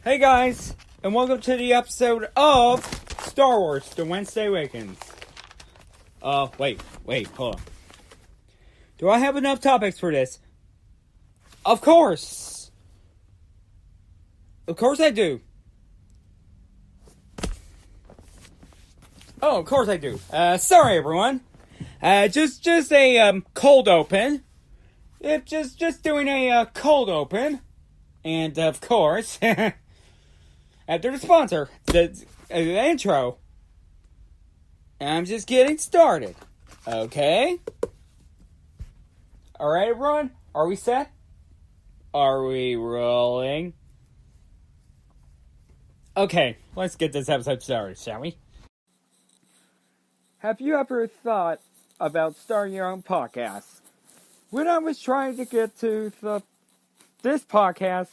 Hey guys, and welcome to the episode of Star Wars, The Wednesday Awakens. Wait, hold on. Do I have enough topics for this? Of course! Of course I do. Oh, of course I do. Sorry everyone. Just a, cold open. Just doing a, cold open. And, of course, after the sponsor, the intro, I'm just getting started. Okay? Alright, everyone? Are we set? Are we rolling? Okay, let's get this episode started, shall we? Have you ever thought about starting your own podcast? When I was trying to get to this podcast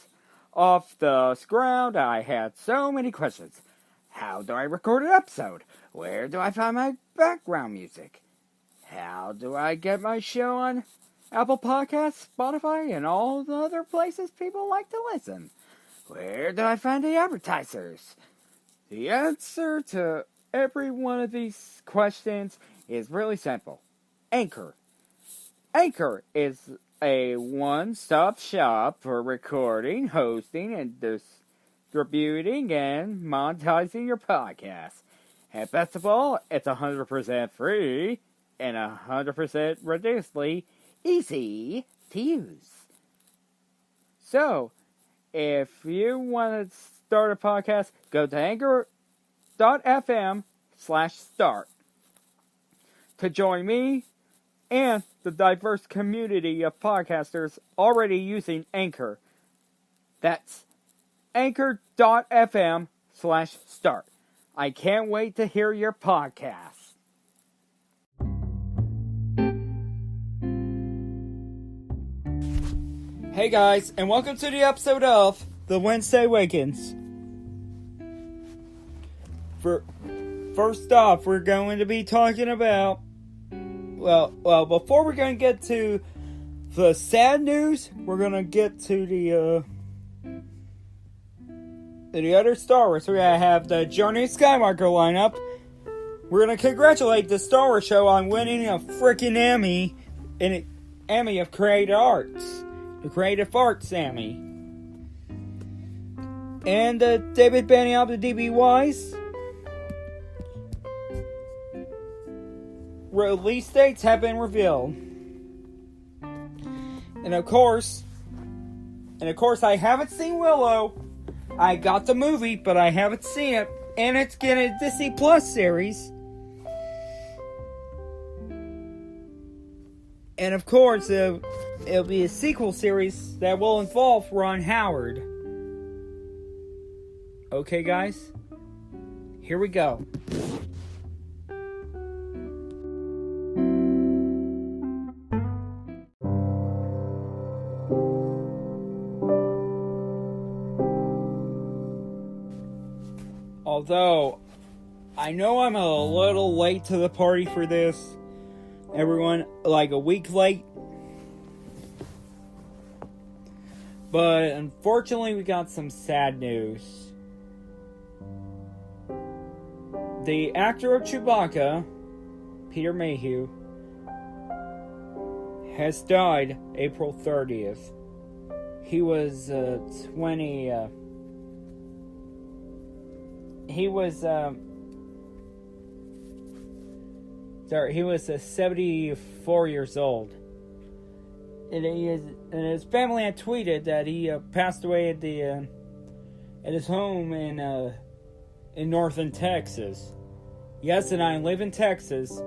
off the ground, I had so many questions. How do I record an episode? Where do I find my background music? How do I get my show on Apple Podcasts, Spotify, and all the other places people like to listen? Where do I find the advertisers? The answer to every one of these questions is really simple. Anchor. Anchor is a one-stop shop for recording, hosting, and distributing and monetizing your podcast. And best of all, it's 100% free and 100% ridiculously easy to use. So, if you want to start a podcast, go to anchor.fm/start to join me and the diverse community of podcasters already using Anchor. That's anchor.fm/start. I can't wait to hear your podcast. Hey guys, and welcome to the episode of The Wednesday Awakens. First off, we're going to be talking about Well, before we're going to get to the sad news, we're going to get to the other Star Wars. We're going to have the Journey of Skywalker lineup. We're going to congratulate the Star Wars show on winning a freaking Emmy, an Emmy of Creative Arts. The Creative Arts Emmy. And David Benioff, the DBYs. Release dates have been revealed. And of course, I haven't seen Willow. I got the movie, but I haven't seen it. And it's getting a Disney Plus series. And of course, it'll be a sequel series that will involve Ron Howard. Okay, guys? Here we go. Although, I know I'm a little late to the party for this. Everyone, like a week late. But unfortunately, we got some sad news. The actor of Chewbacca, Peter Mayhew, has died April 30th. He was 74 years old. And his family had tweeted that he passed away at his home in northern Texas. Yes, and I live in Texas.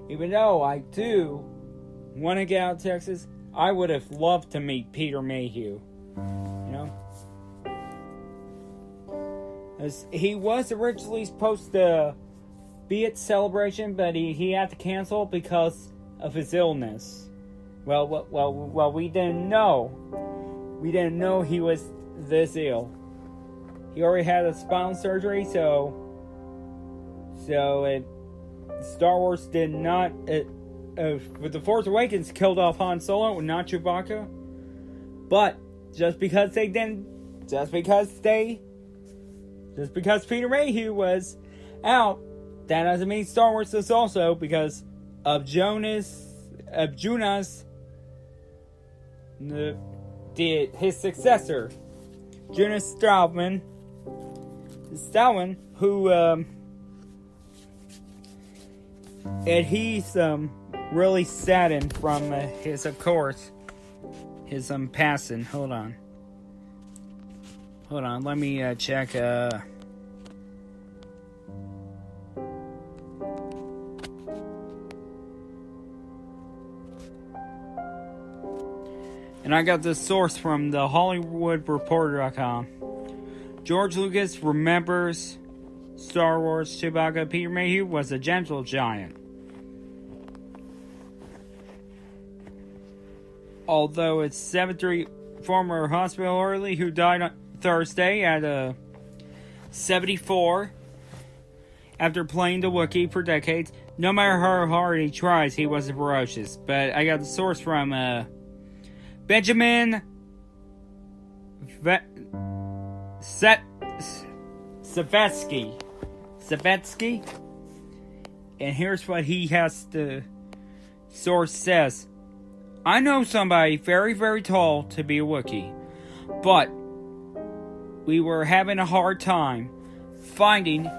Even though I do want to get out of Texas, I would have loved to meet Peter Mayhew. You know? As he was originally supposed to be at Celebration, but he had to cancel because of his illness. Well, we didn't know. We didn't know he was this ill. He already had a spinal surgery, so Star Wars did not. With The Force Awakens killed off Han Solo, not Chewbacca. But just because they Just because Peter Mayhew was out, that doesn't mean Star Wars is also, because of Jonas, his successor, Jonas Stallman, who, and he's really saddened from his, of course, his passing. Hold on, let me check. And I got this source from the HollywoodReporter.com. George Lucas remembers Star Wars Chewbacca. Peter Mayhew was a gentle giant. Although it's 73 former hospital orderly who died on Thursday at 74 after playing the Wookiee for decades. No matter how hard he tries, he wasn't ferocious. But I got the source from Benjamin Savetsky. And here's what he has to source says. I know somebody very, very tall to be a Wookiee, but we were having a hard time finding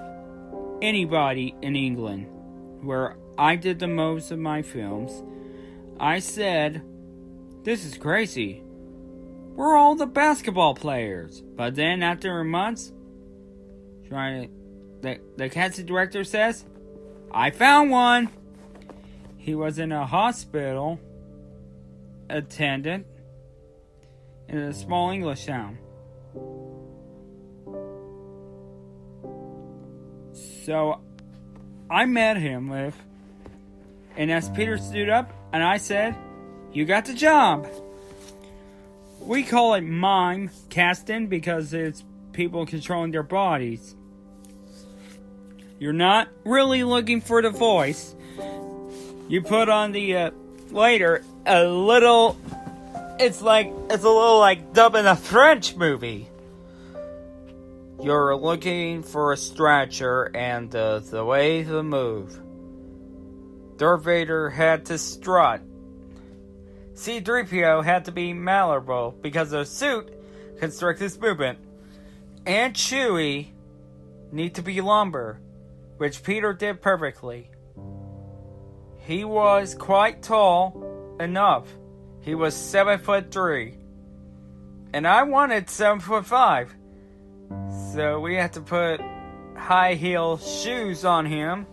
anybody in England, where I did the most of my films. I said, this is crazy. We're all the basketball players. But then after months, the casting director says, I found one. He was in a hospital attendant in a small English town. So I met him and as Peter stood up and I said, you got the job. We call it mime casting because it's people controlling their bodies. You're not really looking for the voice. You put on the later a little. It's a little like dubbing a French movie. You're looking for a stretcher and the way to move. Darth Vader had to strut. C-3PO had to be malleable because the suit constricts his movement. And Chewie need to be lumber, which Peter did perfectly. He was quite tall enough. He was 7'3", and I wanted 7'5". So we had to put high heel shoes on him.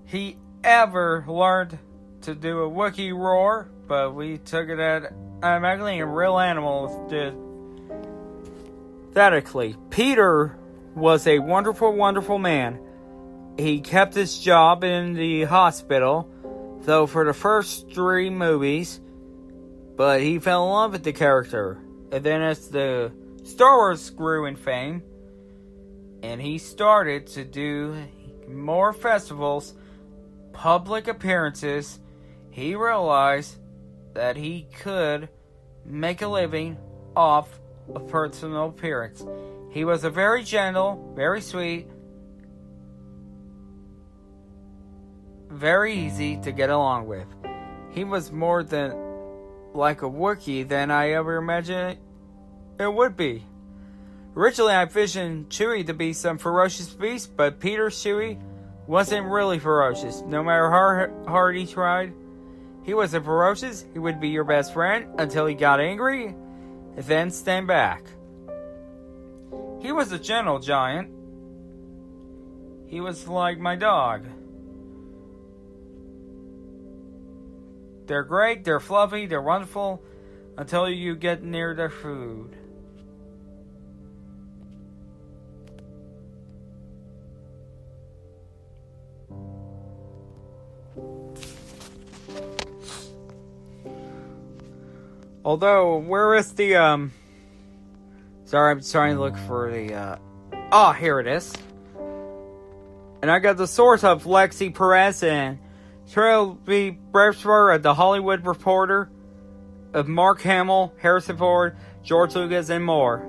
He ever learned to do a Wookiee roar, but we took it at automatically, and real animals did phonetically. Peter was a wonderful, wonderful man. He kept his job in the hospital, though for the first 3 movies, but he fell in love with the character. And then as the Star Wars grew in fame, and he started to do more festivals, public appearances, he realized that he could make a living off a personal appearance. He was a very gentle, very sweet, very easy to get along with. He was more than like a Wookiee than I ever imagined it would be. Originally, I envisioned Chewie to be some ferocious beast, but Peter's Chewie wasn't really ferocious. No matter how hard he tried, he wasn't ferocious. He would be your best friend until he got angry, and then stand back. He was a gentle giant. He was like my dog. They're great, they're fluffy, they're wonderful, until you get near their food. Although, where is the, sorry, I'm trying to look for the, here it is. And I got the source of Lexi Perez and Cheryl B. Brevswer of The Hollywood Reporter, of Mark Hamill, Harrison Ford, George Lucas, and more.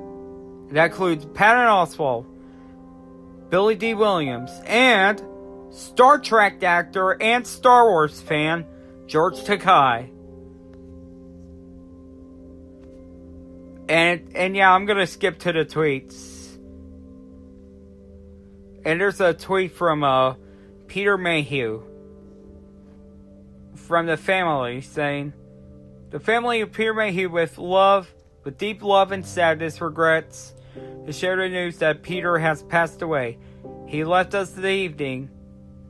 That includes Patton Oswalt, Billy D. Williams, and Star Trek actor and Star Wars fan George Takei. And yeah, I'm gonna skip to the tweets. And there's a tweet from Peter Mayhew from the family saying, "The family of Peter Mayhew with deep love and sadness regrets to share the news that Peter has passed away. He left us the evening,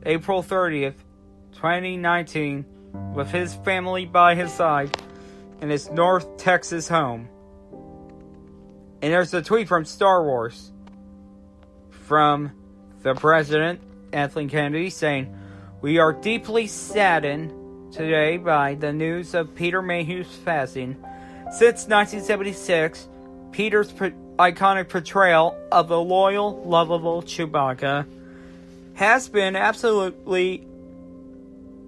April 30th, 2019, with his family by his side in his North Texas home." And there's a tweet from Star Wars from the President, Anthony Kennedy, saying, "We are deeply saddened today by the news of Peter Mayhew's passing. Since 1976, Peter's iconic portrayal of the loyal, lovable Chewbacca has been absolutely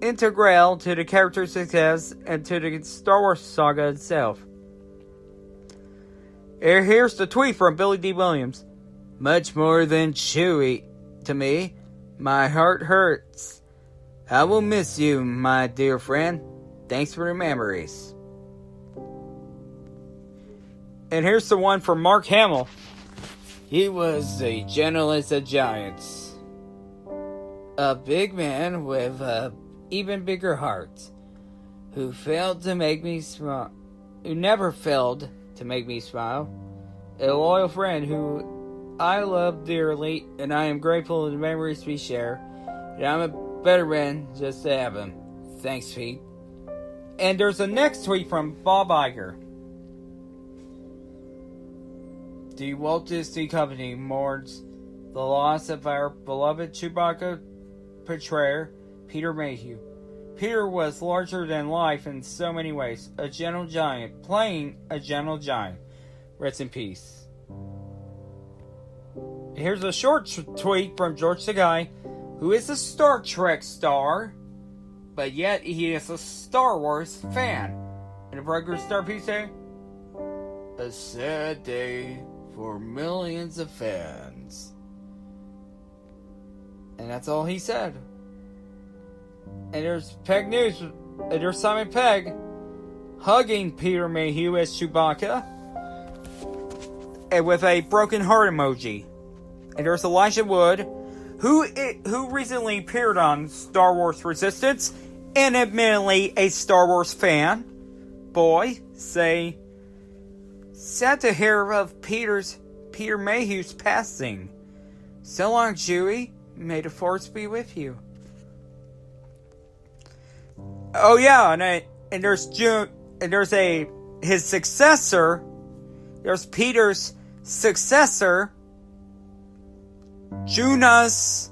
integral to the character's success and to the Star Wars saga itself." Here's the tweet from Billy D. Williams. "Much more than Chewie to me. My heart hurts. I will miss you, my dear friend. Thanks for the memories." And here's the one from Mark Hamill. "He was the gentlest of giants. A big man with a even bigger heart, who failed to make me smile, who never failed to make me smile. A loyal friend who I love dearly, and I am grateful for the memories we share. And I'm a better man just to have him. Thanks, Pete." And there's a next tweet from Bob Iger. "The Walt Disney Company mourns the loss of our beloved Chewbacca portrayer, Peter Mayhew. Peter was larger than life in so many ways. A gentle giant, playing a gentle giant. Rest in peace." Here's a short tweet from George Takei, who is a Star Trek star, but yet he is a Star Wars fan. And a regular Star piece say, "A sad day for millions of fans." And that's all he said. And there's Peg News, and there's Simon Pegg hugging Peter Mayhew as Chewbacca, and with a broken heart emoji. And there's Elijah Wood, who recently appeared on Star Wars Resistance, and admittedly a Star Wars fan. Boy, say, "Sad to hear of Peter Mayhew's passing. So long, Chewie. May the Force be with you." Oh yeah, and there's his successor. There's Peter's successor, Jonas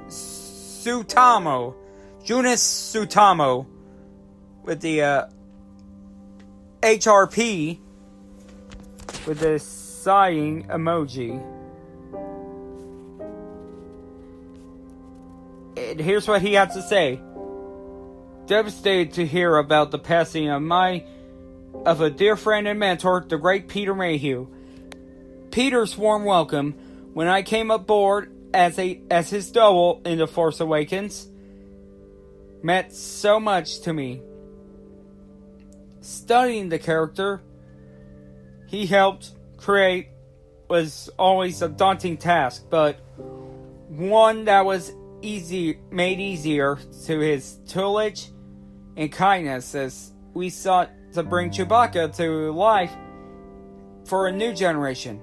Suetamo, with the HRP, with the sighing emoji. And here's what he has to say. "Devastated to hear about the passing of a dear friend and mentor, the great Peter Mayhew. Peter's warm welcome when I came aboard as his double in The Force Awakens meant so much to me. Studying the character he helped create was always a daunting task, but one that was made easier to his tutelage and kindness as we sought to bring Chewbacca to life for a new generation.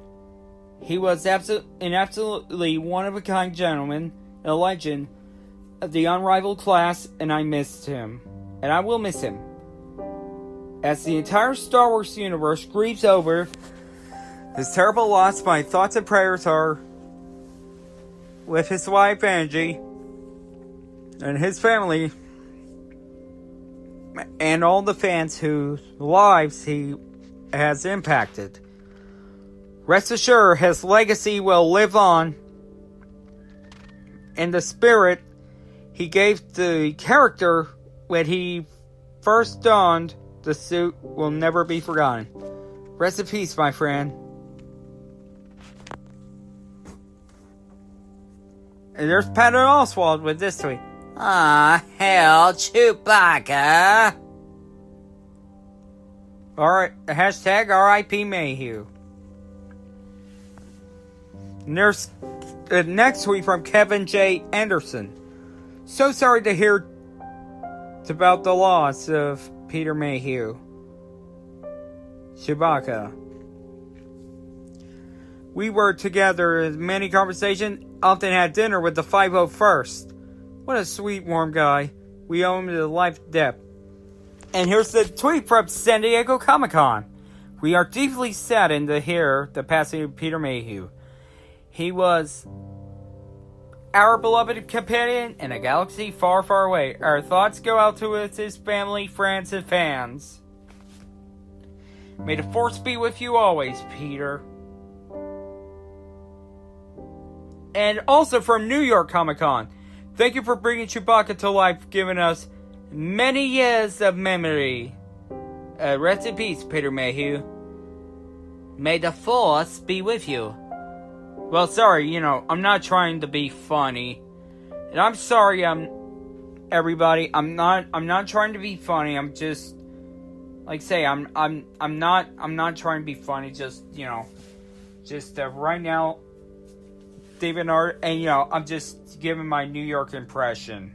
He was an absolutely one-of-a-kind gentleman, a legend of the unrivaled class, and I missed him. And I will miss him. As the entire Star Wars universe grieves over his terrible loss, my thoughts and prayers are with his wife Angie and his family and all the fans whose lives he has impacted. Rest assured, his legacy will live on, and the spirit he gave the character when he first donned the suit will never be forgotten. Rest in peace, my friend. And there's Patton Oswalt with this tweet. Ah, hell, Chewbacca. Alright, hashtag RIP Mayhew. And there's the next tweet from Kevin J. Anderson. So sorry to hear about the loss of Peter Mayhew. Chewbacca. We were together in many conversations, often had dinner with the 501st. What a sweet, warm guy. We owe him the life depth. And here's the tweet from San Diego Comic-Con. We are deeply saddened to hear the passing of Peter Mayhew. He was our beloved companion in a galaxy far, far away. Our thoughts go out to his family, friends, and fans. May the Force be with you always, Peter. And also from New York Comic-Con. Thank you for bringing Chewbacca to life, giving us many years of memory. Rest in peace, Peter Mayhew. May the Force be with you. Well, sorry, I'm not trying to be funny. And I'm sorry, everybody. I'm not trying to be funny. I'm just, I'm not trying to be funny. Just, right now, David Art, and I'm just giving my New York impression,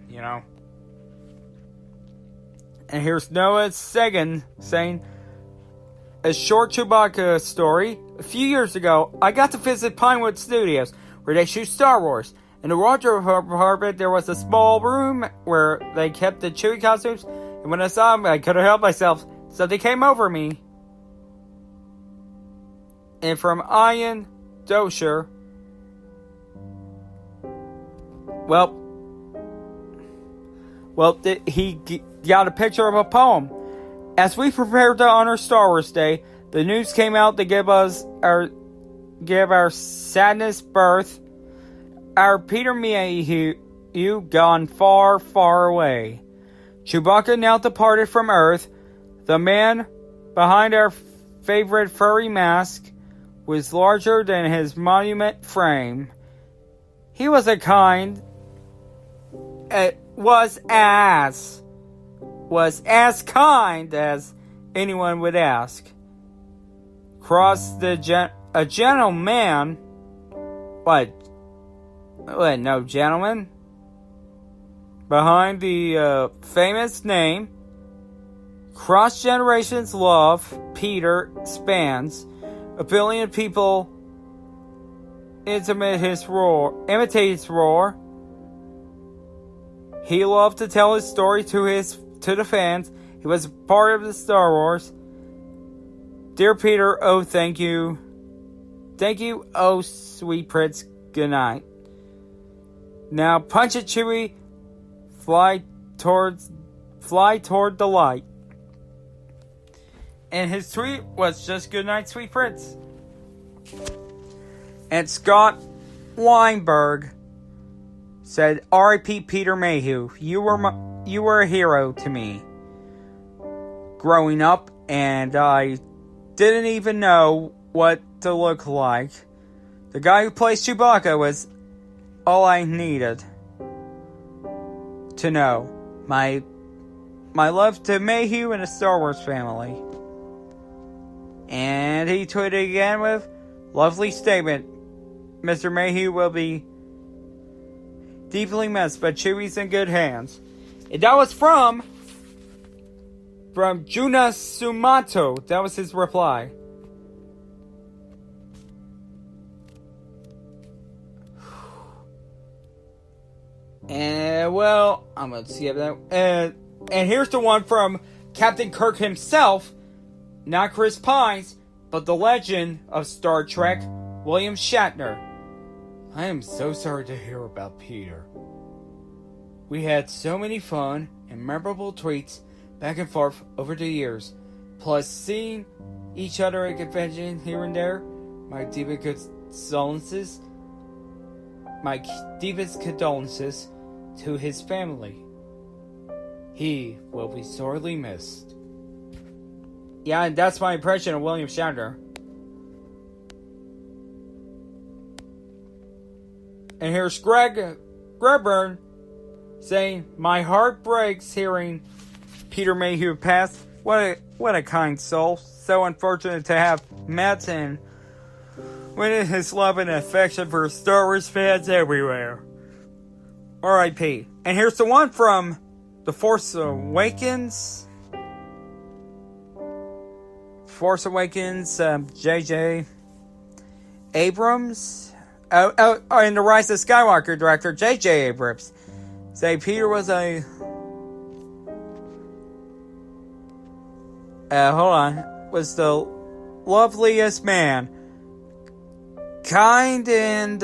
And here's Noah Sagan saying, a short Chewbacca story. A few years ago, I got to visit Pinewood Studios, where they shoot Star Wars. In the wardrobe department, there was a small room where they kept the Chewie costumes, and when I saw them, I couldn't help myself, so they came over me. And from Ian Dosher, he got a picture of a poem. As we prepared to honor Star Wars Day, the news came out to give our sadness birth. Our Peter Mayhew gone far, far away. Chewbacca now departed from Earth. The man behind our favorite furry mask was larger than his monument frame. He was as kind as anyone would ask. A gentleman. What, no gentleman? Behind the famous name, cross generations love Peter spans. A billion people imitate his roar. He loved to tell his story to the fans. He was part of the Star Wars. Dear Peter, oh thank you. Thank you, oh sweet prince, good night. Now punch it, Chewie. Fly toward the light. And his tweet was just good night, sweet prince. And Scott Weinberg said, R.I.P. Peter Mayhew. You were a hero to me growing up, and I didn't even know what to look like. The guy who plays Chewbacca was all I needed to know. My love to Mayhew and the Star Wars family. And he tweeted again with, lovely statement. Mr. Mayhew will be deeply missed, but Chewie's in good hands. And that was from Juna Sumato. That was his reply. And I'm gonna see if that. And here's the one from Captain Kirk himself, not Chris Pines, but the legend of Star Trek, William Shatner. I am so sorry to hear about Peter. We had so many fun and memorable tweets back and forth over the years. Plus, seeing each other at convention here and there, my deepest condolences to his family. He will be sorely missed. Yeah, and that's my impression of William Shatner. And here's Greg Gribburn, saying, "My heart breaks hearing Peter Mayhew pass. What a kind soul. So unfortunate to have met and witness his love and affection for Star Wars fans everywhere. R.I.P." And here's the one from The Force Awakens. Force Awakens, J.J. Abrams. And The Rise of Skywalker director J.J. Abrams. Say Peter was a... was the loveliest man. Kind and,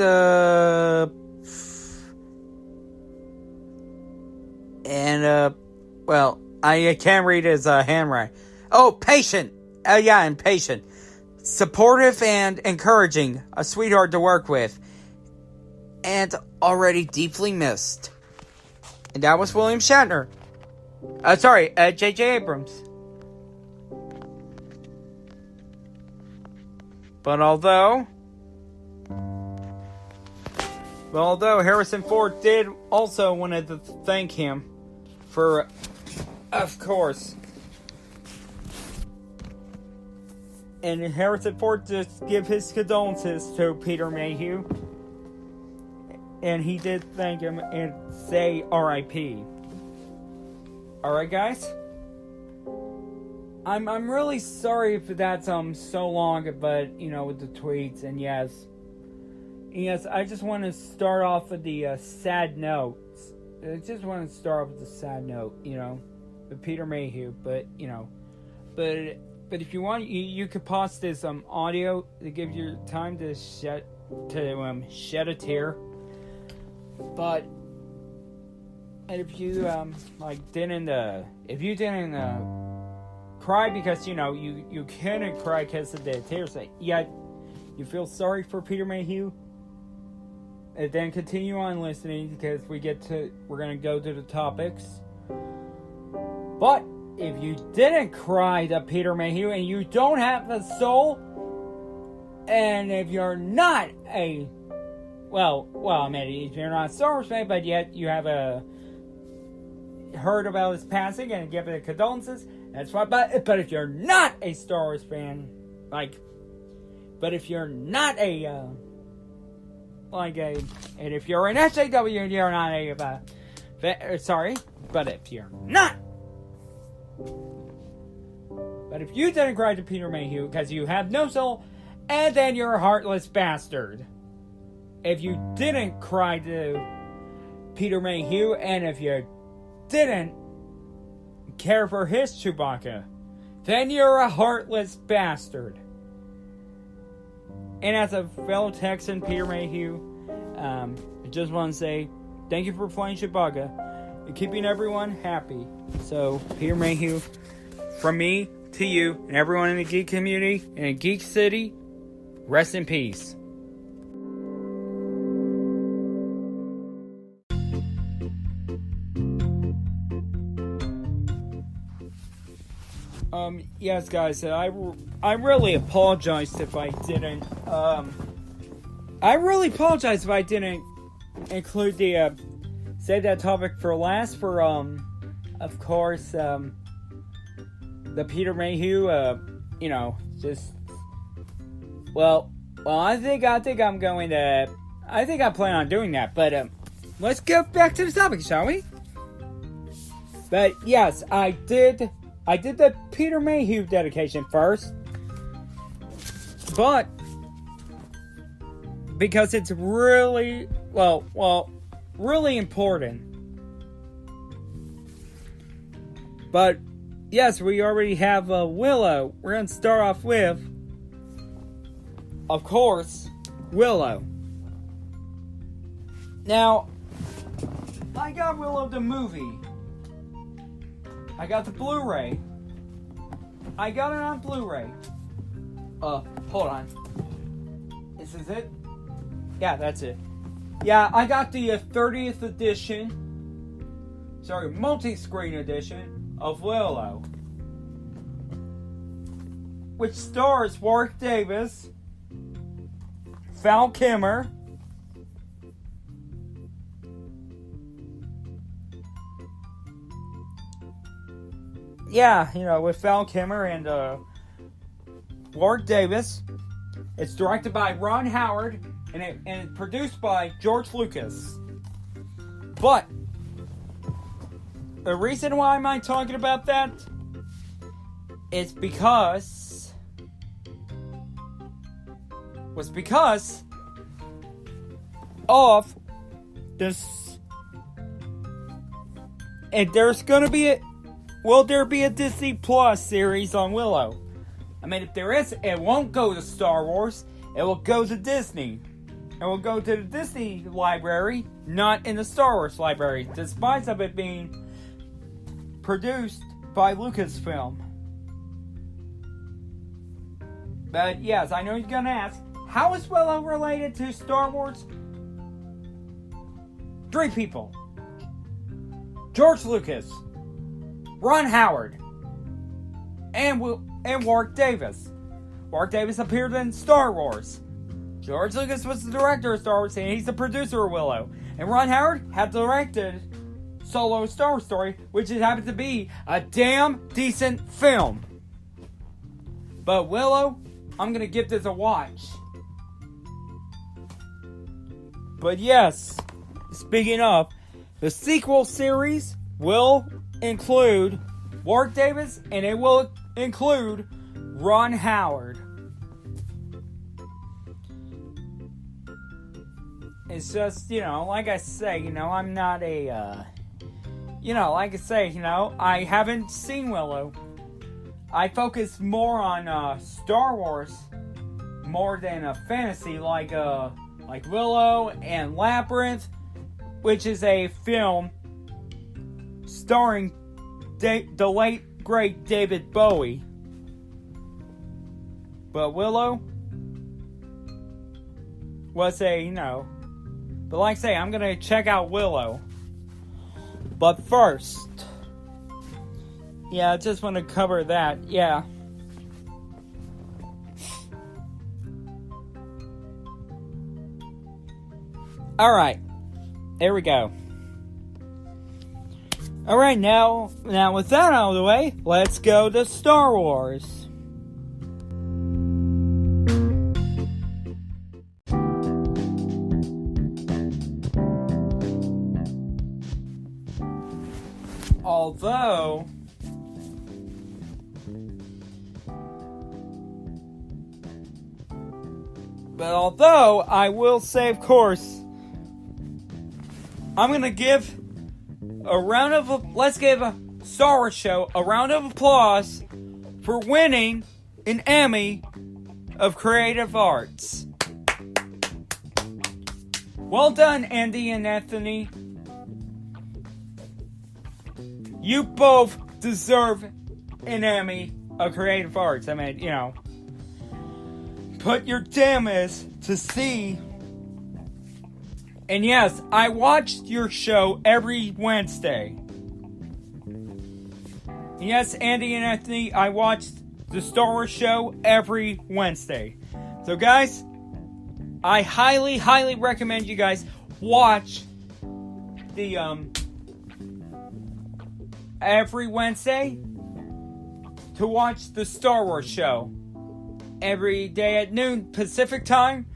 well, I can't read his, handwriting. Oh, patient. And patient. Supportive and encouraging. A sweetheart to work with. And already deeply missed. And that was William Shatner. J.J. Abrams. But although Harrison Ford did also wanted to thank him for, of course, and Harrison Ford just give his condolences to Peter Mayhew, and he did thank him and say R.I.P. Alright, guys? I'm really sorry if that's so long, but with the tweets, and yes, I just want to start off with the sad notes. I just want to start off with the sad note, with Peter Mayhew, but if you want, you could pause this audio to give you time to shed a tear. But if you didn't cry because you couldn't cry because of the tears, yet you feel sorry for Peter Mayhew, and then continue on listening because we're gonna go to the topics. But if you didn't cry to Peter Mayhew and you don't have a soul, and if you're not if you're not a Star Wars fan, but yet you have heard about his passing and give it condolences, that's fine. But if you're not a Star Wars fan, but if you're not and if you're an SJW and you're not but if you didn't cry to Peter Mayhew because you have no soul, and then you're a heartless bastard. If you didn't cry to Peter Mayhew, and if you didn't care for his Chewbacca, then you're a heartless bastard. And as a fellow Texan, Peter Mayhew, I just want to say thank you for playing Chewbacca and keeping everyone happy. So, Peter Mayhew, from me to you and everyone in the geek community and in Geek City, rest in peace. Yes, guys, I really apologize if I didn't, include the, save that topic for last for, of course, the Peter Mayhew, I plan on doing that, but, let's get back to the topic, shall we? But, yes, I did the Peter Mayhew dedication first, but because it's really, really important. But yes, we already have Willow. We're going to start off with, of course, Willow. Now, I got Willow the movie. I got the Blu-ray. I got it on Blu-ray. Hold on. This is it? Yeah, that's it. Yeah, I got the 30th edition. Multi-screen edition of Willow. Which stars Warwick Davis, Val Kilmer, with Val Kilmer and Warwick Davis. It's directed by Ron Howard and produced by George Lucas. But the reason why am I talking about that is because of this. And there's gonna be will there be a Disney Plus series on Willow? I mean, if there is, it won't go to Star Wars. It will go to Disney. It will go to the Disney library, not in the Star Wars library, despite of it being produced by Lucasfilm. But yes, I know you're gonna ask, how is Willow related to Star Wars? 3 people. George Lucas, Ron Howard, and Warwick Davis. Warwick Davis appeared in Star Wars. George Lucas was the director of Star Wars, and he's the producer of Willow. And Ron Howard had directed Solo Star Wars Story, which just happened to be a damn decent film. But Willow, I'm gonna give this a watch. But yes, speaking of, the sequel series will include Warwick Davis, and it will include Ron Howard. It's just, like I say, I'm not a, like I say, I haven't seen Willow. I focus more on Star Wars more than a fantasy like Willow and Labyrinth, which is a film starring the late great David Bowie. But Willow was but like I say, I'm gonna check out Willow. But first, I just want to cover that, Alright, there we go. Alright, now with that out of the way, let's go to Star Wars. Although I will say, of course, I'm gonna give let's give a Star Wars show a round of applause for winning an Emmy of Creative Arts. Well done, Andy and Anthony. You both deserve an Emmy of Creative Arts. I mean, put your damnest to see. And yes, I watched your show every Wednesday. And yes, Andy and Anthony, I watched the Star Wars show every Wednesday. So guys, I highly, highly recommend you guys watch the every Wednesday to watch the Star Wars show. Every day at noon Pacific time,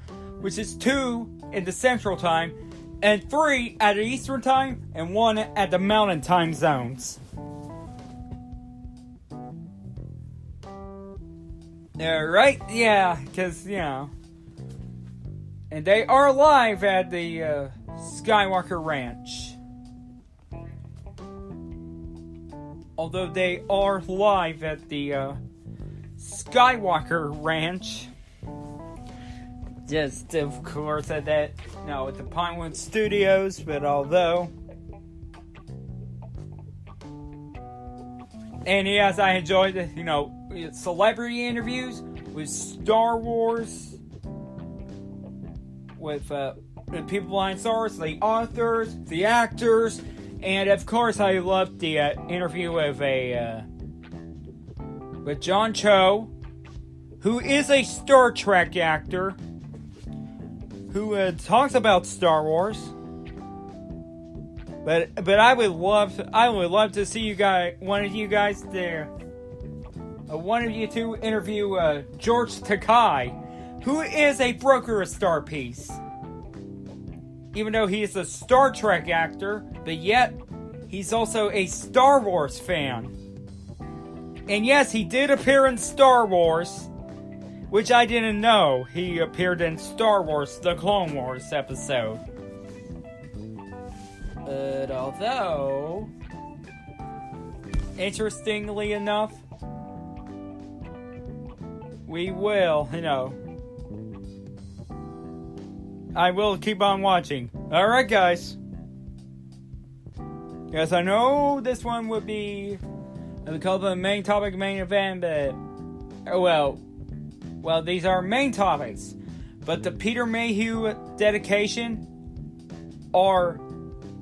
which is 2 in the Central time, and 3 at the Eastern time, and 1 at the Mountain time zones. Alright, because, and they are live at the Skywalker Ranch. Although they are live at the Skywalker Ranch. Just, of course, at the Pinewood Studios, but although. And yes, I enjoyed the, celebrity interviews with Star Wars, with the people behind Star Wars, the authors, the actors, and of course, I loved the interview with John Cho, who is a Star Trek actor, who talks about Star Wars. But I would love to see you guys, one of you guys there. One of you two interview George Takei, who is a broker of Star Piece. Even though he is a Star Trek actor, but yet he's also a Star Wars fan. And yes, he did appear in Star Wars, which I didn't know. He appeared in Star Wars, the Clone Wars episode. But although, interestingly enough, we will, I will keep on watching. Alright, guys. Yes, I know this one would be called the main topic, main event, but well, these are main topics. But the Peter Mayhew dedication are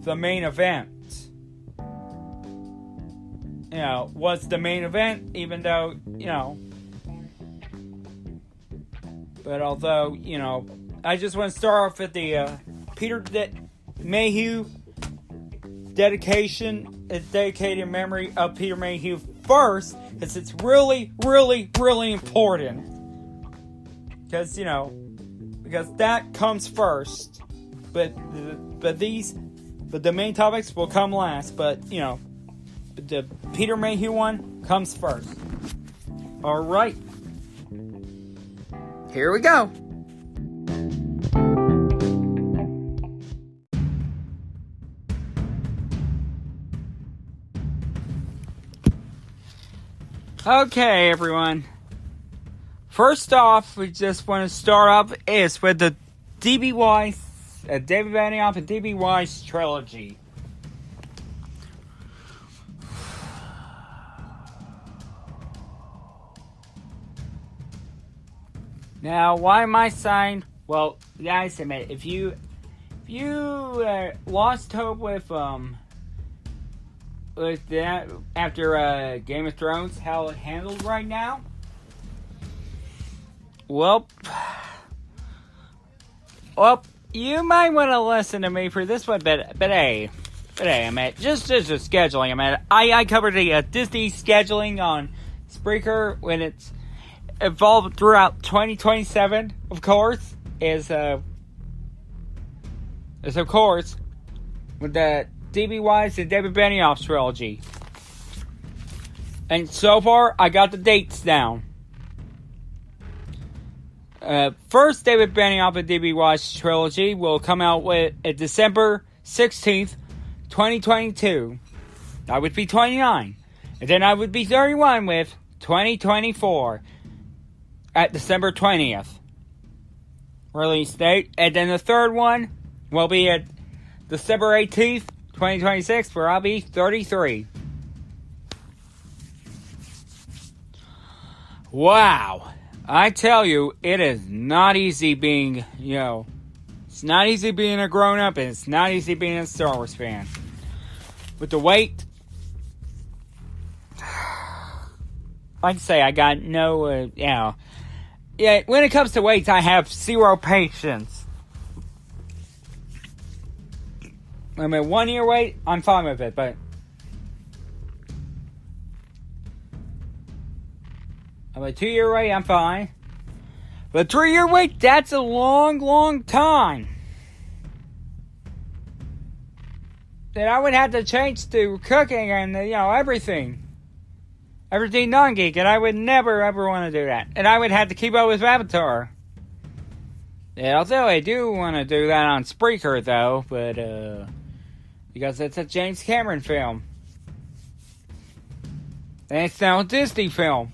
the main event. What's the main event, even though, But although, I just want to start off with the Peter Mayhew dedication. It's dedicated in memory of Peter Mayhew first, because it's really, really, really important. Because, because that comes first. But the main topics will come last. But, the Peter Mayhew one comes first. Alright. Here we go. Okay, everyone. First off, we just want to start off with the D.B. Weiss, David Benioff and D.B. Weiss trilogy. Now, why am I saying? Well, guys, admit if you lost hope with that after Game of Thrones, how it handled right now. Well, you might want to listen to me for this one, but hey, I mean, just the scheduling. I mean, I covered the Disney scheduling on Spreaker when it's evolved throughout 2027, of course, is of course with the D.B. Weiss and David Benioff trilogy. And so far, I got the dates down. First David Benioff and D.B. Weiss trilogy will come out with December 16th, 2022. I would be 29. And then I would be 31 with 2024 at December 20th. Release date. And then the third one will be at December 18th, 2026, where I'll be 33. Wow. I tell you, it is not easy being, it's not easy being a grown-up, and it's not easy being a Star Wars fan. With the weight, like I say, I got no, yeah, when it comes to weights, I have zero patience. I mean, 1 year weight, I'm fine with it, but I'm a 2 year weight, I'm fine. But 3 year weight, that's a long, long time. Then I would have to change to cooking and, everything. Everything non-geek, and I would never, ever want to do that. And I would have to keep up with Avatar. Yeah, although I do want to do that on Spreaker, though, but, because it's a James Cameron film. And it's now a Disney film.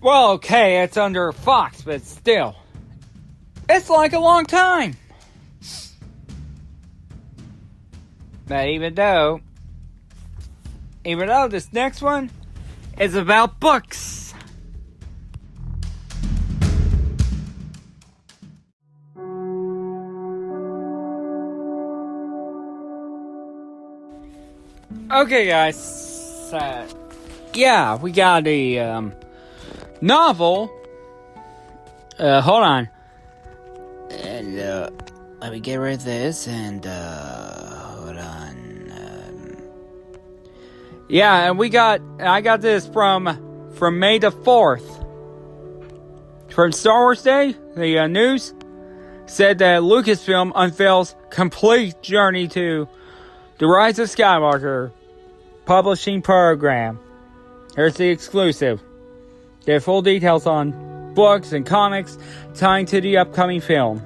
Well, okay, it's under Fox, but still. It's like a long time. But even though this next one is about books. Okay, guys. We got a novel. Hold on. And let me get rid of this and, hold on. Yeah, and I got this from May the 4th. From Star Wars Day, the news said that Lucasfilm unveils complete journey to the Rise of Skywalker publishing program. Here's the exclusive. There are full details on books and comics tying to the upcoming film.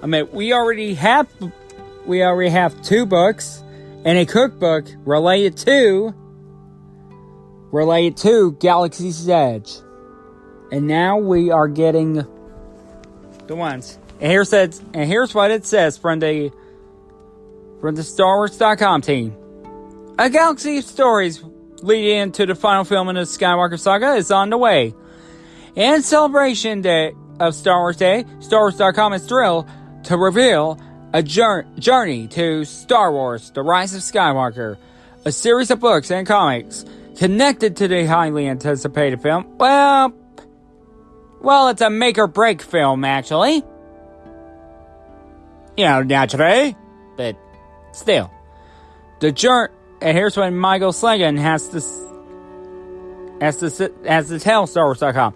I mean, we already have 2 books and a cookbook related to Galaxy's Edge. And now we are getting the ones. And here's what it says from the StarWars.com team. A galaxy of stories leading into the final film in the Skywalker saga is on the way. In celebration of Star Wars Day, StarWars.com is thrilled to reveal a journey to Star Wars, The Rise of Skywalker, a series of books and comics connected to the highly anticipated film. Well, it's a make-or-break film, actually. Naturally, but still. And here's what Michael Slagan has to tell StarWars.com.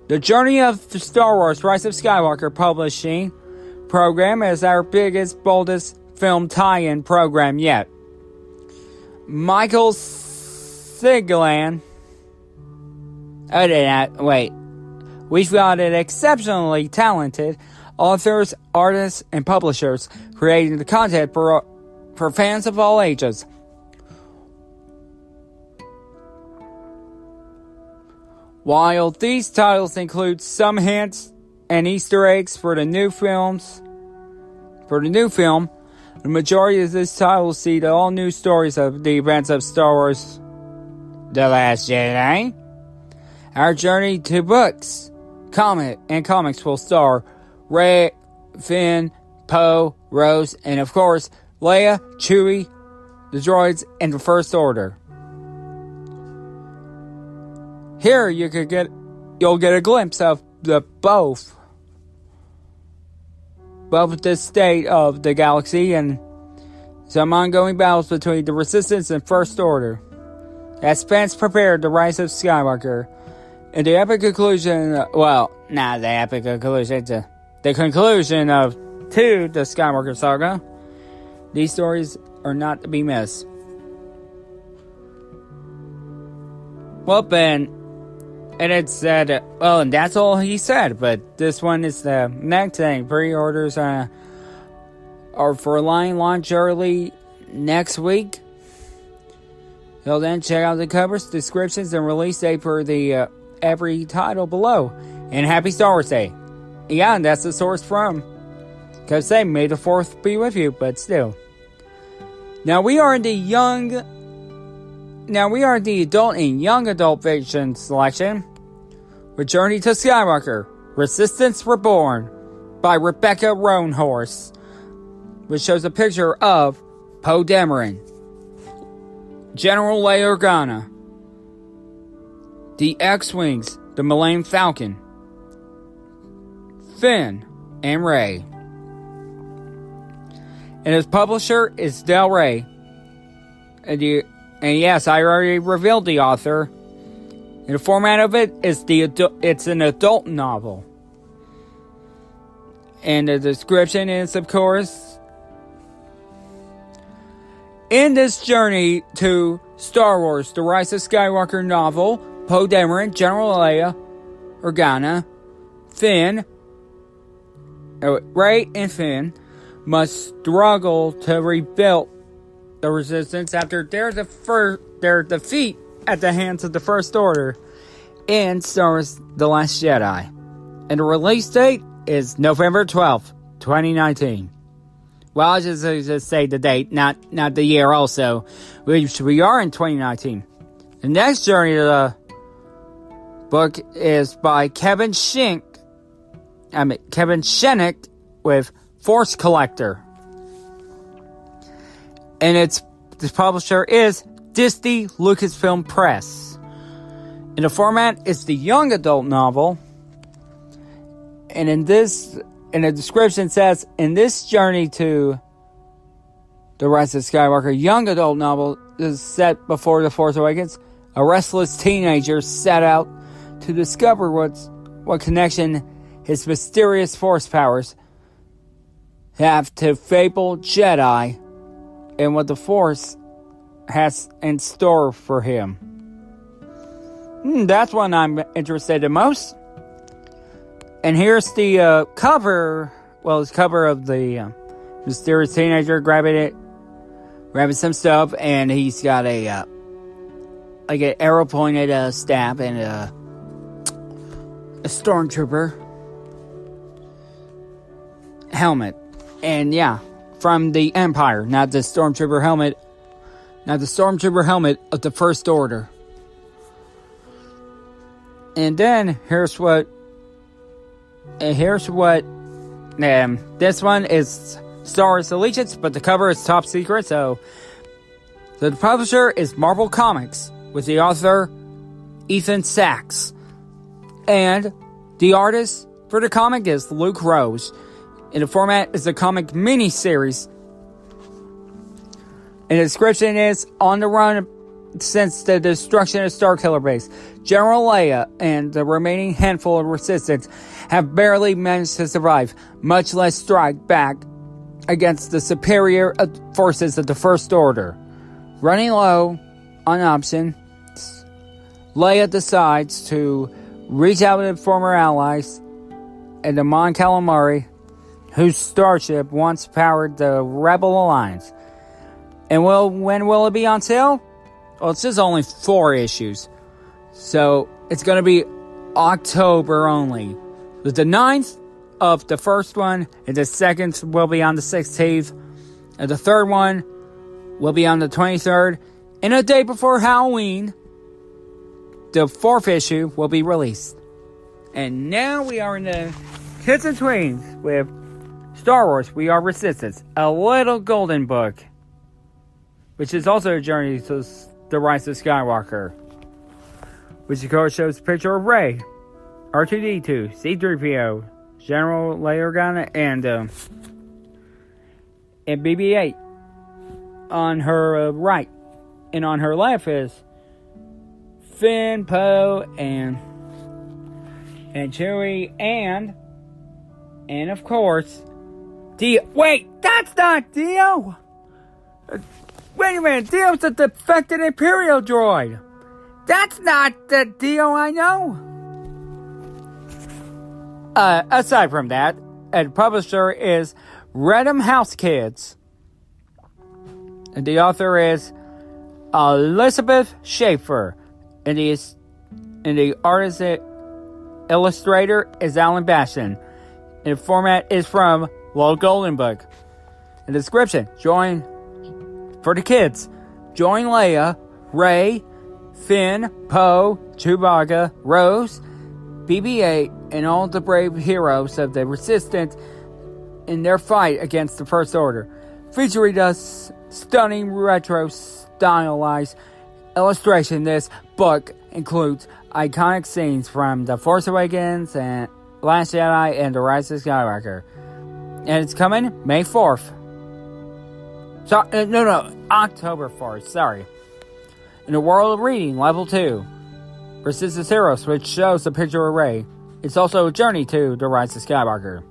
The journey of the Star Wars Rise of Skywalker publishing program is our biggest, boldest film tie-in program yet. Michael Slagan. We've got an exceptionally talented authors, artists, and publishers creating the content for fans of all ages. While these titles include some hints and Easter eggs for the new film, the majority of this title will see the all-new stories of the events of Star Wars The Last Jedi. Our journey to books, comics will star Rey, Finn, Poe, Rose, and of course, Leia, Chewie, the droids, and the First Order. Here you'll get a glimpse of both the state of the galaxy and some ongoing battles between the Resistance and First Order. As fans prepare the Rise of Skywalker, and the epic conclusion, the conclusion of the Skywalker saga, these stories are not to be missed. Well, Ben. And it said, and that's all he said, but this one is the next thing. Pre-orders are for line launch early next week. Till then, check out the covers, descriptions, and release date for the every title below. And happy Star Wars Day. Yeah, and that's the source from. Because say, may the 4th be with you, but still. Now we are in the adult and young adult fiction selection with Journey to Skywalker, Resistance Reborn by Rebecca Roanhorse, which shows a picture of Poe Dameron, General Leia Organa, the X-Wings, the Millennium Falcon, Finn, and Rey. And his publisher is Del Rey. And yes, I already revealed the author. And the format of it is it's an adult novel. And the description is, of course, in this journey to Star Wars, The Rise of Skywalker novel, Poe Dameron, General Leia Organa, Finn, Rey and Finn must struggle to rebuild the Resistance after their defeat at the hands of the First Order in Star Wars The Last Jedi. And the release date is November 12th, 2019. Well, I'll just say the date, not the year also. We are in 2019. The next journey to the book is by Kevin Shenick with Force Collector. And the publisher is Disney Lucasfilm Press. And the format is the young adult novel. And in this And the description says, in this journey to The Rise of Skywalker young adult novel is set before The Force Awakens, a restless teenager set out to discover what connection his mysterious Force powers have to fabled Jedi and what the Force has in store for him. That's one I'm interested in most. And here's the cover. Well, it's cover of the mysterious teenager grabbing some stuff, and he's got a like an arrow pointed staff and a stormtrooper helmet, and yeah, from the Empire, not the stormtrooper helmet of the First Order. And then here's what this one is Star Wars Allegiance, but the cover is top secret. So the publisher is Marvel Comics with the author Ethan Sachs, and the artist for the comic is Luke Rose. And the format is a comic mini-series. And the description is, on the run since the destruction of Starkiller Base, General Leia and the remaining handful of Resistance have barely managed to survive, much less strike back against the superior forces of the First Order. Running low on options, Leia decides to reach out to former allies and the Mon Calamari, whose starship once powered the Rebel Alliance. And when will it be on sale? Well, it's just only 4 issues. So, it's going to be October only. With the 9th of the first one, and the second will be on the 16th. And the third one will be on the 23rd. And a day before Halloween, the 4th issue will be released. And now we are in the Kids and Tweens with Star Wars, We Are Resistance, a little golden book, which is also a journey to The Rise of Skywalker, which of course shows a picture of Rey, R2-D2, C-3PO, General Leia and BB-8 on her right, and on her left is Finn, Poe, and Chewie, and of course Dio. Wait, that's not Dio! Wait a minute, Dio's a defected Imperial droid! That's not the Dio I know! Aside from that, the publisher is Random House Kids. And the author is Elizabeth Schaefer. And the artist illustrator is Alan Bastion. And the format is from Little Golden Book. In the description, for the kids, join Leia, Rey, Finn, Poe, Chewbacca, Rose, BB-8, and all the brave heroes of the Resistance in their fight against the First Order. Featuring a stunning retro stylized illustration, this book includes iconic scenes from The Force Awakens and Last Jedi and The Rise of Skywalker. And it's coming May 4th. October 4th, sorry. In the World of Reading, Level 2, Resistance Heroes, which shows a picture of Rey. It's also a journey to The Rise of Skywalker.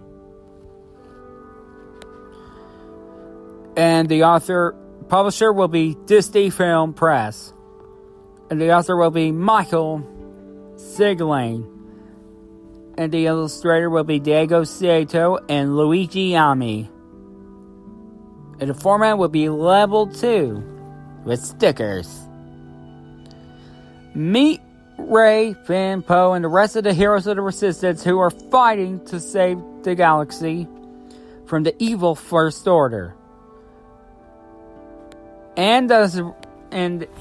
And the publisher will be Disney Film Press. And the author will be Michael Siglain. And the illustrator will be Diego Saito and Luigi Ami. And the format will be Level 2 with stickers. Meet Rey, Finn, Poe, and the rest of the heroes of the Resistance who are fighting to save the galaxy from the evil First Order. And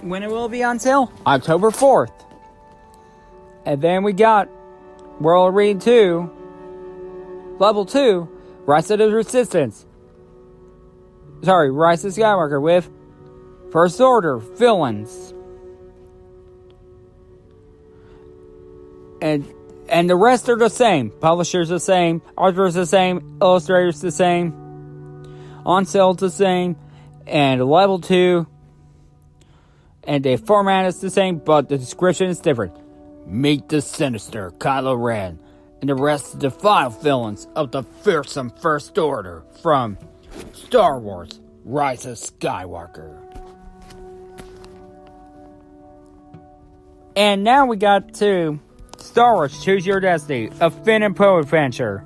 when it will be on sale? October 4th. And then we got World Read 2, Level 2, Rise of the Resistance. Rise of Skywalker with First Order Villains. And And the rest are the same. Publishers the same, authors the same, illustrators the same, on sale's the same, and level 2, and the format is the same, but the description is different. Meet the sinister Kylo Ren and the rest of the final villains of the fearsome First Order from Star Wars: Rise of Skywalker. And now we got to Star Wars: Choose Your Destiny, a Finn and Poe adventure.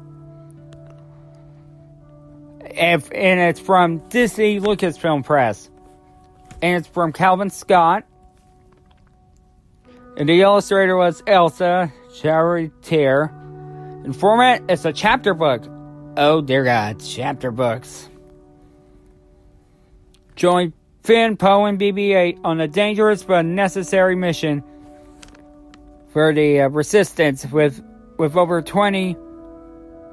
And it's from Disney Lucasfilm Press. And it's from Calvin Scott. And the illustrator was Elsa Charretier. And format is a chapter book. Oh dear God, chapter books. Join Finn, Poe, and BB-8 on a dangerous but necessary mission for the Resistance with over 20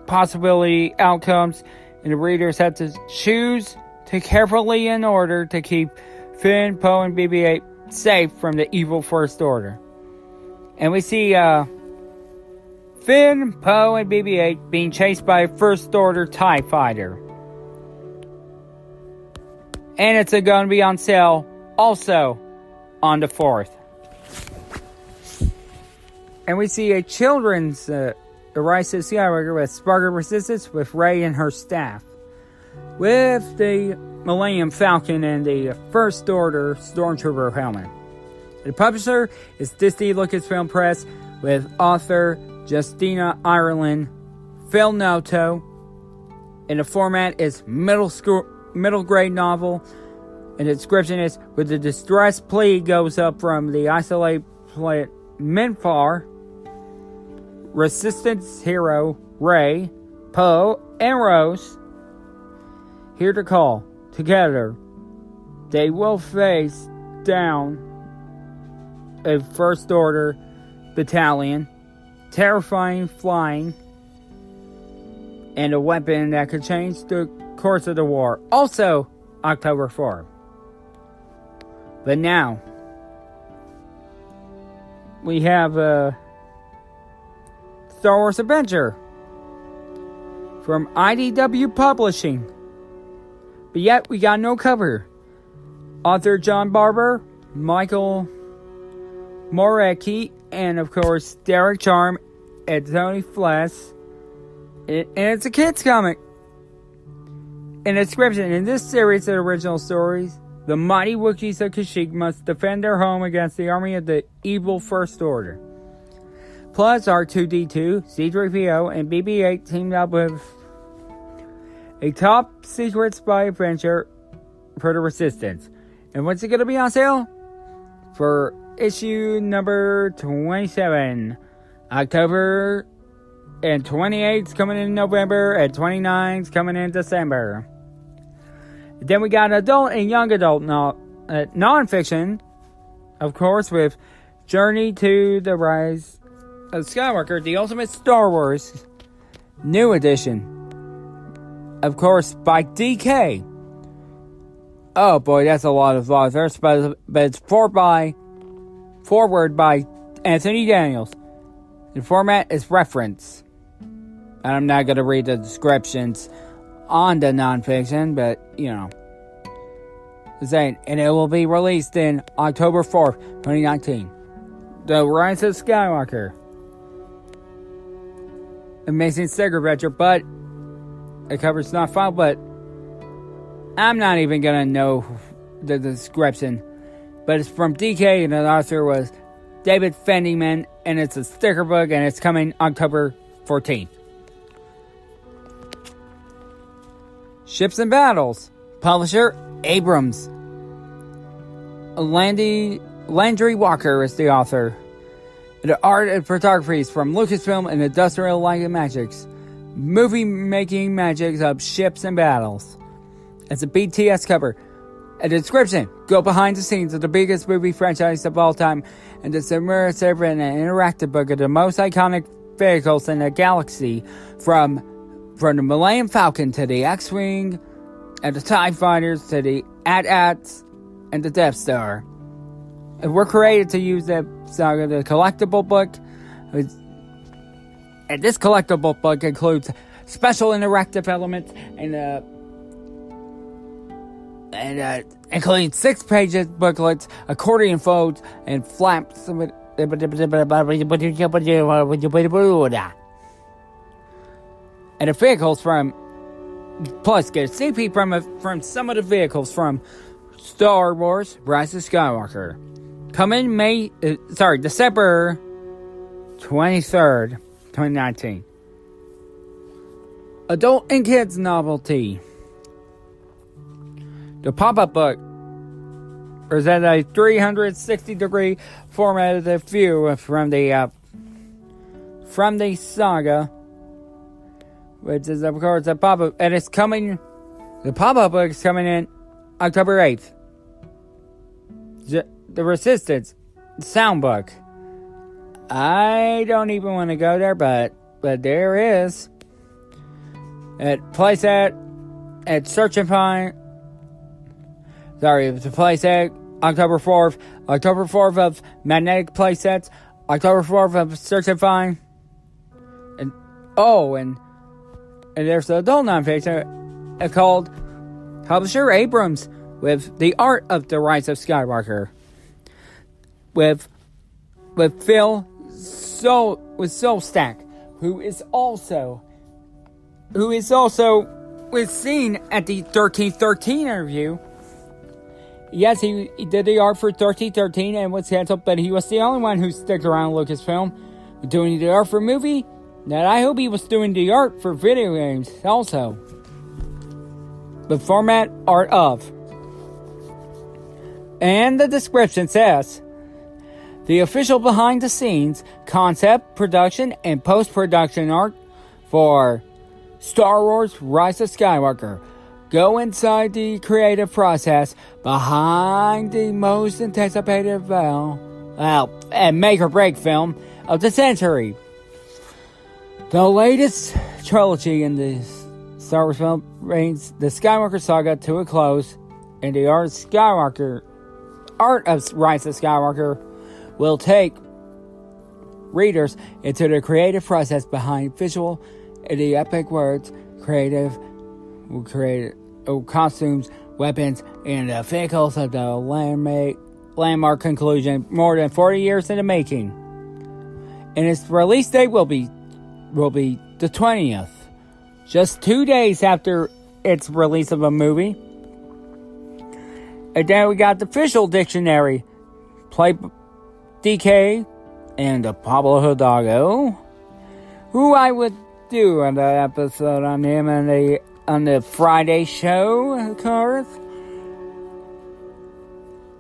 possibility outcomes, and the readers have to choose to carefully in order to keep Finn, Poe, and BB-8 safe from the evil First Order. And we see Finn, Poe, and BB-8 being chased by a First Order TIE fighter. And it's going to be on sale also on the 4th. And we see a children's The Rise of Skywalker with Spark of Resistance with Rey and her staff. With the Millennium Falcon and the First Order Stormtrooper helmet. The publisher is Disney Lucasfilm Press with author Justina Ireland, Phil Noto. And the format is middle grade novel. And the description is, with the distress plea goes up from the isolated planet Minfar, Resistance hero Rey, Poe, and Rose hear the call. Together, they will face down a First Order battalion, terrifying flying, and a weapon that could change the course of the war. Also, October 4th. But now, we have a Star Wars Adventure from IDW Publishing. But yet, we got no cover. Author John Barber, Michael Morecki, and of course, Derek Charm and Tony Fless. And it's a kid's comic. In the description, in this series of original stories, the mighty Wookiees of Kashyyyk must defend their home against the army of the evil First Order. Plus, R2-D2, C-3PO, and BB-8 teamed up with a top secret spy adventure for the Resistance. And when's it going to be on sale? For issue number 27. October, and 28's coming in November, and 29's coming in December. Then we got adult and young adult non-fiction, of course, with Journey to the Rise of Skywalker, the Ultimate Star Wars New Edition. Of course, by DK. Oh boy, that's a lot of authors, but it's forward by Anthony Daniels. The format is reference. And I'm not going to read the descriptions on the nonfiction, but, you know. Saying, and it will be released in October 4th, 2019. The Rise of Skywalker. Amazing sticker adventure, but the cover's not filed, but I'm not even going to know the description. But it's from DK, and the author was David Fendiman, and it's a sticker book, and it's coming October 14th. Ships and Battles. Publisher, Abrams. Landry Walker is the author. The art and photography is from Lucasfilm and Industrial Light and Magics. Movie making magics of ships and battles. It's a BTS cover. A description. Go behind the scenes of the biggest movie franchise of all time, and it's immersive and an interactive book of the most iconic vehicles in the galaxy, from the Millennium Falcon to the X-Wing, and the TIE Fighters to the AT-ATs and the Death Star. And we're created to use that saga, the collectible book. And this collectible book includes special interactive elements and including 6 pages booklets, accordion folds, and flaps. And the vehicles from... Plus, get a sneak peek from some of the vehicles from Star Wars Rise of Skywalker. Coming December 23rd, 2019. Adult and Kids Novelty. The pop-up book presents a 360-degree formatted view from the saga, which is, of course, a pop-up, and it's coming. The pop-up book is coming in October 8th. The Resistance Soundbook. I don't even want to go there, but there is. It plays at Search and Find. Sorry, it's a playset October 4th. October 4th of Magnetic Playsets. October 4th of Search and Find. And there's the adult nonfiction called Publisher Abrams with The Art of the Rise of Skywalker. With Phil Soulstack, who is also was seen at the 1313 interview. Yes, he did the art for 1313 and was canceled, but he was the only one who stuck around Lucasfilm doing the art for movie. Now, I hope he was doing the art for video games also. The format art of. And the description says, the official behind-the-scenes concept, production, and post-production art for Star Wars Rise of Skywalker. Go inside the creative process behind the most anticipated and make-or-break film of the century. The latest trilogy in the Star Wars film brings the Skywalker saga to a close, and the art of Rise of Skywalker will take readers into the creative process behind visual and the epic words, creative costumes, weapons, and the vehicles of the landmark conclusion more than 40 years in the making. And its release date will be the 20th, just 2 days after its release of a movie. And then we got the official dictionary, play DK and Pablo Hidalgo, who I would do an episode on him on the Friday show, of course.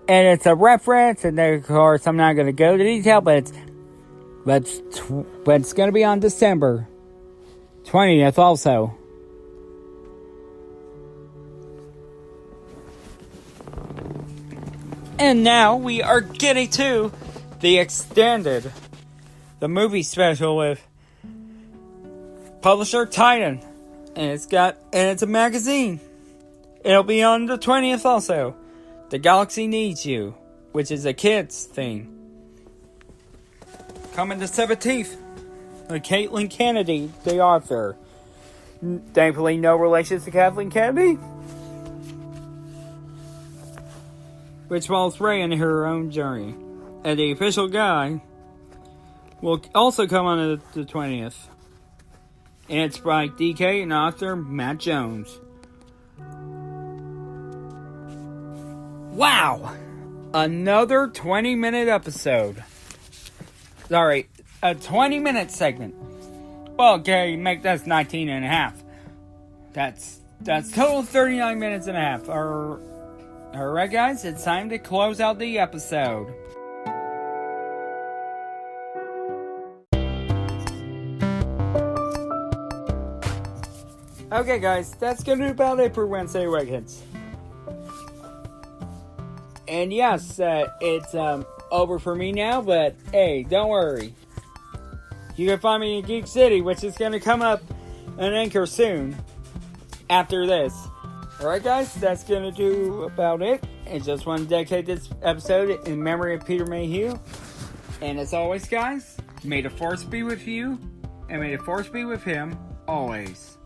And it's a reference, and of course I'm not going to go into detail, but it's going to be on December 20th also. And now we are getting to the extended, the movie special with publisher Titan. And it's a magazine. It'll be on the 20th also. The Galaxy Needs You, which is a kids thing. Coming the 17th. With Caitlin Kennedy, the author. Thankfully, no relation to Kathleen Kennedy. Which follows Rey in her own journey. And the official guide will also come on the 20th. And it's by DK and author Matt Jones. Wow! Another 20-minute episode. Sorry, a 20-minute segment. Well, okay, make this 19 and a half. That's total 39 minutes and a half. Alright guys, it's time to close out the episode. Okay guys, that's gonna be about it for Wednesday Awakens. And yes, it's over for me now, but hey, don't worry. You can find me in Geek City, which is gonna come up an anchor soon after this. Alright guys, that's gonna do about it. I just want to dedicate this episode in memory of Peter Mayhew. And as always guys, may the Force be with you, and may the Force be with him always.